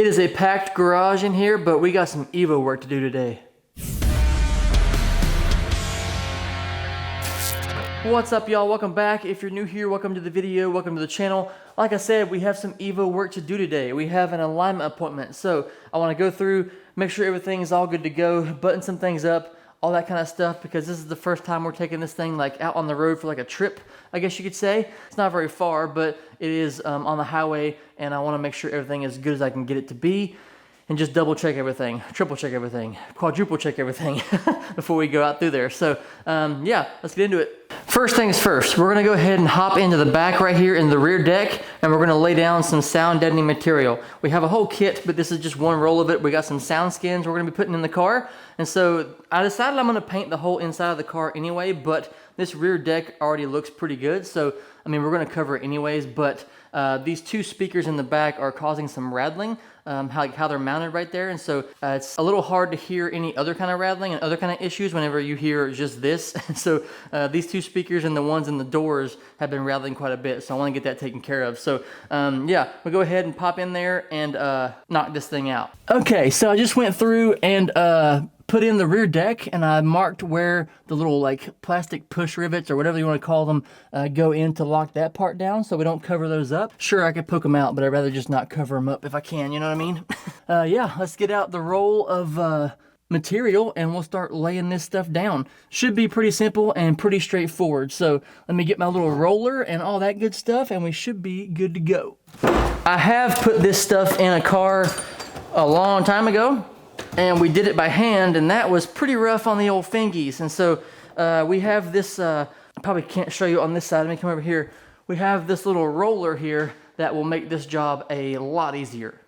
It is a packed garage in here, but we got some Evo work to do today. What's up, y'all? Welcome back. If you're new here, welcome to the video, welcome to the channel. Like I said, we have some Evo work to do today. We have an alignment appointment, so I want to go through, make sure everything's all good to go, button some things up, all that kind of stuff, because this is the first time we're taking this thing like out on the road for like a trip, I guess you could say. It's not very far, but it is on the highway, and I want to make sure everything is as good as I can get it to be, and just double check everything, triple check everything, quadruple check everything before we go out through there. So yeah, let's get into it. First things first, we're gonna go ahead and hop into the back right here in the rear deck, and we're gonna lay down some sound deadening material. We have a whole kit, but this is just one roll of it. We got some sound skins we're gonna be putting in the car. And so I decided I'm gonna paint the whole inside of the car anyway, but this rear deck already looks pretty good. So, I mean, we're gonna cover it anyways, but these two speakers in the back are causing some rattling, how they're mounted right there. And so it's a little hard to hear any other kind of rattling and other kind of issues whenever you hear just this. So these two speakers and the ones in the doors have been rattling quite a bit. So I want to get that taken care of. So yeah, we'll go ahead and pop in there and knock this thing out. Okay, so I just went through and put in the rear deck, and I marked where the little like plastic push rivets or whatever you want to call them go in to lock that part down, so we don't cover those up. Sure, I could poke them out, but I'd rather just not cover them up if I can, you know what I mean? Yeah, let's get out the roll of material and we'll start laying this stuff down. Should be pretty simple and pretty straightforward. So let me get my little roller and all that good stuff, and we should be good to go. I have put this stuff in a car a long time ago, and we did it by hand, and that was pretty rough on the old fingies. And so we have this, I probably can't show you on this side. Let me come over here. We have this little roller here that will make this job a lot easier.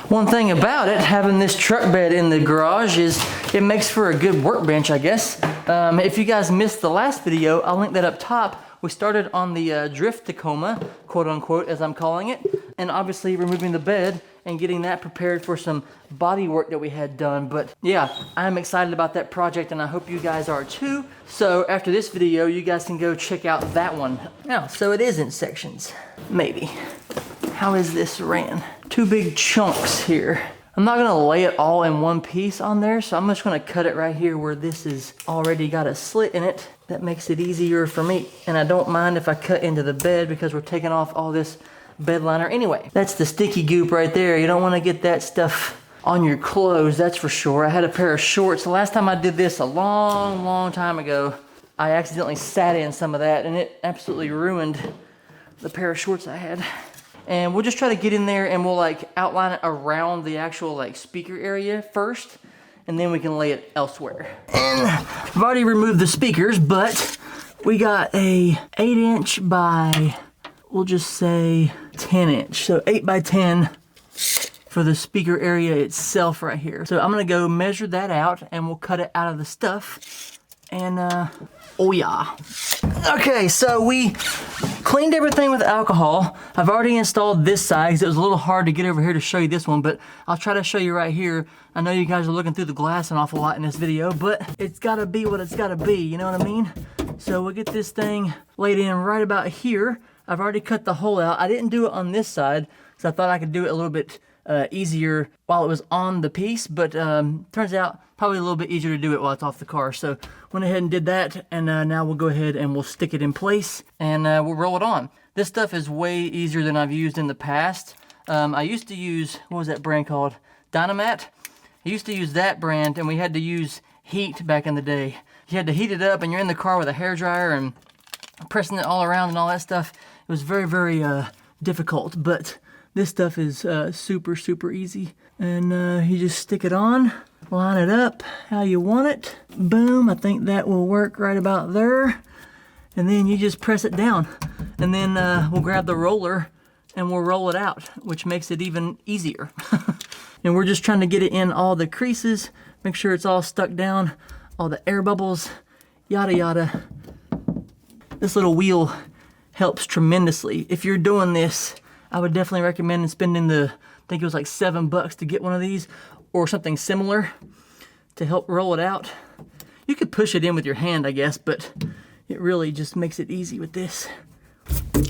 One thing about it, having this truck bed in the garage, is it makes for a good workbench, I guess. If you guys missed the last video, I'll link that up top. We started on the Drift Tacoma, quote unquote, as I'm calling it, and obviously removing the bed and getting that prepared for some body work that we had done. But yeah, I'm excited about that project, and I hope you guys are too. So after this video, you guys can go check out that one. Now, so it is in sections, maybe. How is this ran? Two big chunks here. I'm not gonna lay it all in one piece on there, so I'm just gonna cut it right here where this is already got a slit in it. That makes it easier for me. And I don't mind if I cut into the bed because we're taking off all this bed liner anyway. That's the sticky goop right there. You don't wanna get that stuff on your clothes, that's for sure. I had a pair of shorts. The last time I did this a long time ago, I accidentally sat in some of that and it absolutely ruined the pair of shorts I had. And we'll just try to get in there and we'll like outline it around the actual like speaker area first, and then we can lay it elsewhere. And I've already removed the speakers, but we got a 8" by, we'll just say 10". So 8 by 10 for the speaker area itself right here. So I'm gonna go measure that out and we'll cut it out of the stuff. And oh yeah. Okay, so we cleaned everything with alcohol. I've already installed this side because it was a little hard to get over here to show you this one, but I'll try to show you right here. I know you guys are looking through the glass an awful lot in this video, but it's gotta be what it's gotta be, you know what I mean? So we'll get this thing laid in right about here. I've already cut the hole out. I didn't do it on this side because I thought I could do it a little bit easier while it was on the piece, but turns out probably a little bit easier to do it while it's off the car. So went ahead and did that, and now we'll go ahead and we'll stick it in place and we'll roll it on. This stuff is way easier than I've used in the past. I used to use, what was that brand called? Dynamat. I used to use that brand, and we had to use heat back in the day. You had to heat it up and you're in the car with a hairdryer and pressing it all around and all that stuff. It was very difficult, but this stuff is super easy. And you just stick it on, line it up how you want it. Boom, I think that will work right about there. And then you just press it down. And then we'll grab the roller and we'll roll it out, which makes it even easier. And we're just trying to get it in all the creases, make sure it's all stuck down, all the air bubbles, yada yada. This little wheel helps tremendously. If you're doing this, I would definitely recommend spending I think it was like $7 to get one of these or something similar to help roll it out. You could push it in with your hand, I guess, but it really just makes it easy with this.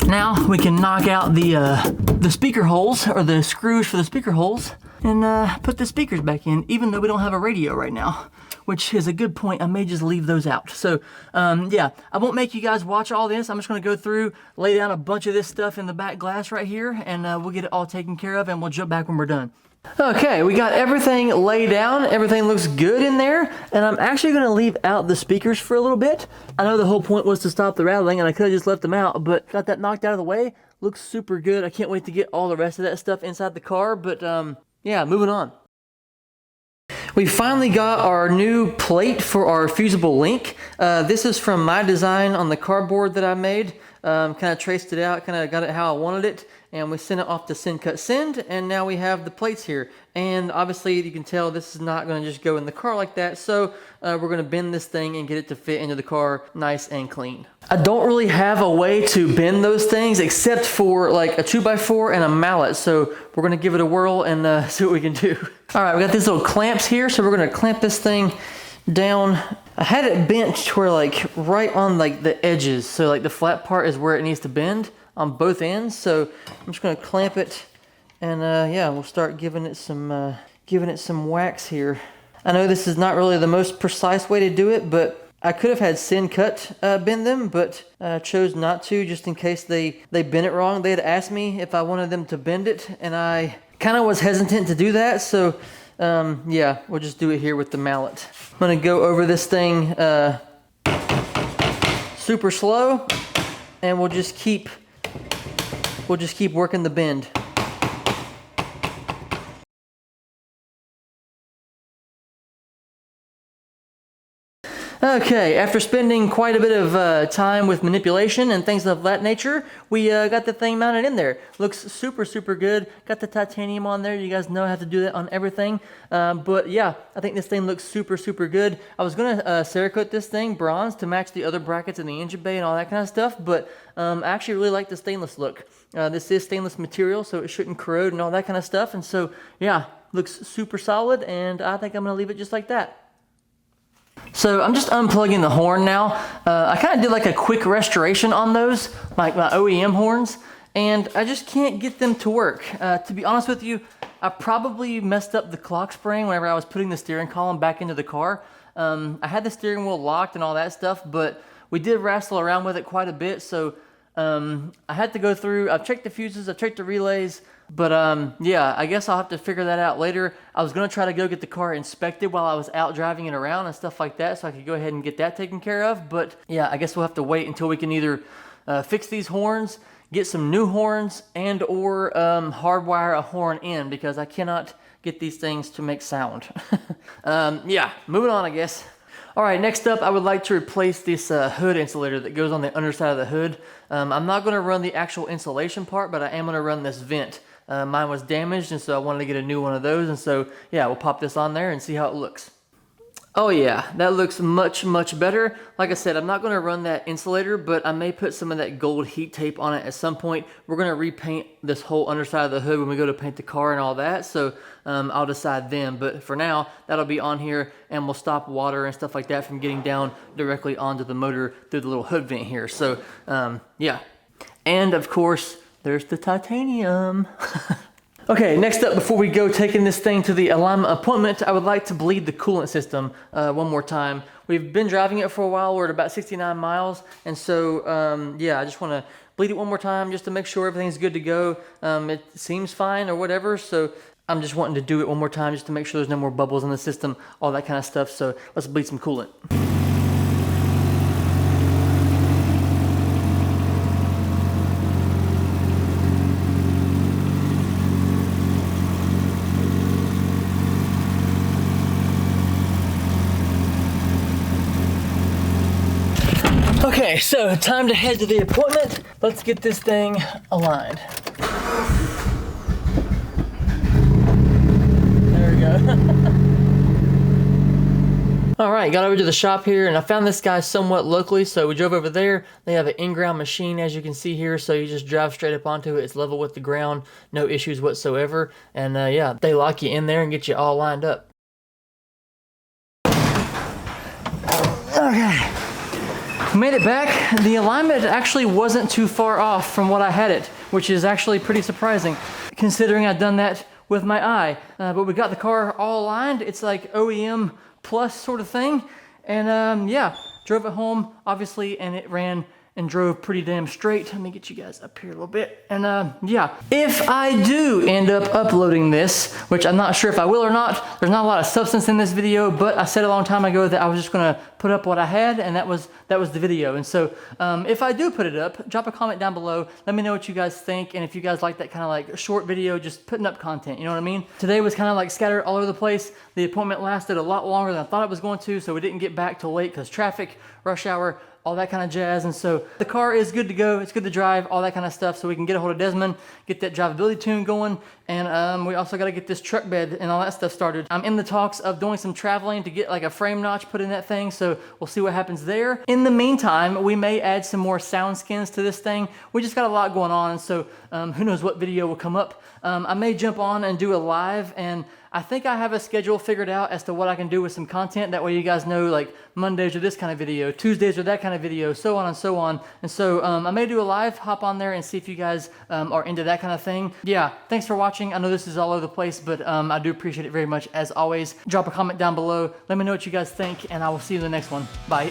Now we can knock out the speaker holes, or the screws for the speaker holes, and put the speakers back in, even though we don't have a radio right now, which is a good point. I may just leave those out. So yeah, I won't make you guys watch all this. I'm just gonna go through, lay down a bunch of this stuff in the back glass right here, and we'll get it all taken care of, and we'll jump back when we're done. Okay, we got everything laid down. Everything looks good in there, and I'm actually gonna leave out the speakers for a little bit. I know the whole point was to stop the rattling, and I could have just left them out, but got that knocked out of the way. Looks super good. I can't wait to get all the rest of that stuff inside the car, but yeah, moving on. We finally got our new plate for our fusible link. This is from my design on the cardboard that I made. Kind of traced it out, kind of got it how I wanted it, and we sent it off to Send Cut Send, and now we have the plates here. And obviously you can tell this is not going to just go in the car like that, so we're going to bend this thing and get it to fit into the car nice and clean. I don't really have a way to bend those things except for like a 2x4 and a mallet, so we're going to give it a whirl and see what we can do. All right, we got these little clamps here, so we're going to clamp this thing down. I had it bent to where like right on like the edges, so like the flat part is where it needs to bend on both ends. So I'm just going to clamp it, and yeah, we'll start giving it some wax here. I know this is not really the most precise way to do it, but I could have had Send Cut bend them, but chose not to, just in case they bent it wrong. They had asked me if I wanted them to bend it, and I kind of was hesitant to do that, so yeah, we'll just do it here with the mallet. I'm gonna go over this thing super slow, and we'll just keep working the bend. Okay, after spending quite a bit of time with manipulation and things of that nature, we got the thing mounted in there. Looks super, super good. Got the titanium on there. You guys know how to do that on everything. But yeah, I think this thing looks super, super good. I was going to Cerakote this thing bronze to match the other brackets in the engine bay and all that kind of stuff, but I actually really like the stainless look. This is stainless material, so it shouldn't corrode and all that kind of stuff. And so, yeah, looks super solid, and I think I'm going to leave it just like that. So I'm just unplugging the horn now. I kind of did like a quick restoration on those, like my OEM horns, and I just can't get them to work. To be honest with you, I probably messed up the clock spring whenever I was putting the steering column back into the car. I had the steering wheel locked and all that stuff, but we did wrestle around with it quite a bit, so I had to go through, I've checked the fuses, I've checked the relays, but yeah, I guess I'll have to figure that out later. I was going to try to go get the car inspected while I was out driving it around and stuff like that, so I could go ahead and get that taken care of. But yeah, I guess we'll have to wait until we can either fix these horns, get some new horns, and or hardwire a horn in, because I cannot get these things to make sound. Yeah, moving on, I guess. All right, next up, I would like to replace this hood insulator that goes on the underside of the hood. I'm not going to run the actual insulation part, but I am going to run this vent. Mine was damaged, and so I wanted to get a new one of those, and so yeah, we'll pop this on there and see how it looks. Oh yeah, that looks much, much better. Like I said, I'm not going to run that insulator, but I may put some of that gold heat tape on it at some point. We're going to repaint this whole underside of the hood when we go to paint the car and all that, so I'll decide then. But for now, that'll be on here, and we'll stop water and stuff like that from getting down directly onto the motor through the little hood vent here. So yeah, and of course, there's the titanium. Okay, next up, before we go taking this thing to the alignment appointment, I would like to bleed the coolant system one more time. We've been driving it for a while. We're at about 69 miles. And so, yeah, I just want to bleed it one more time just to make sure everything's good to go. It seems fine or whatever. So I'm just wanting to do it one more time just to make sure there's no more bubbles in the system, all that kind of stuff. So let's bleed some coolant. Okay, so time to head to the appointment. Let's get this thing aligned. There we go. All right, got over to the shop here, and I found this guy somewhat locally, so we drove over there. They have an in-ground machine, as you can see here, so you just drive straight up onto it. It's level with the ground, no issues whatsoever. And yeah, they lock you in there and get you all lined up. Okay. We made it back. The alignment actually wasn't too far off from what I had it, which is actually pretty surprising considering I'd done that with my eye. But we got the car all aligned. It's like OEM plus sort of thing. And yeah, drove it home, obviously, and it ran and drove pretty damn straight. Let me get you guys up here a little bit. And yeah, if I do end up uploading this, which I'm not sure if I will or not, there's not a lot of substance in this video, but I said a long time ago that I was just gonna put up what I had, and that was the video. And so if I do put it up, drop a comment down below. Let me know what you guys think, and if you guys like that kind of like short video, just putting up content, you know what I mean? Today was kind of like scattered all over the place. The appointment lasted a lot longer than I thought it was going to, so we didn't get back till late because traffic, rush hour, all that kind of jazz. And so the car is good to go. It's good to drive, all that kind of stuff. So we can get a hold of Desmond, get that drivability tune going. And we also got to get this truck bed and all that stuff started. I'm in the talks of doing some traveling to get like a frame notch put in that thing. So we'll see what happens there. In the meantime, we may add some more sound skins to this thing. We just got a lot going on. And so who knows what video will come up. I may jump on and do a live, and I think I have a schedule figured out as to what I can do with some content. That way you guys know, like Mondays are this kind of video, Tuesdays are that kind of video, so on and so on. And so I may do a live, hop on there and see if you guys are into that kind of thing. Yeah, thanks for watching. I know this is all over the place, but I do appreciate it very much as always. Drop a comment down below. Let me know what you guys think, and I will see you in the next one. Bye.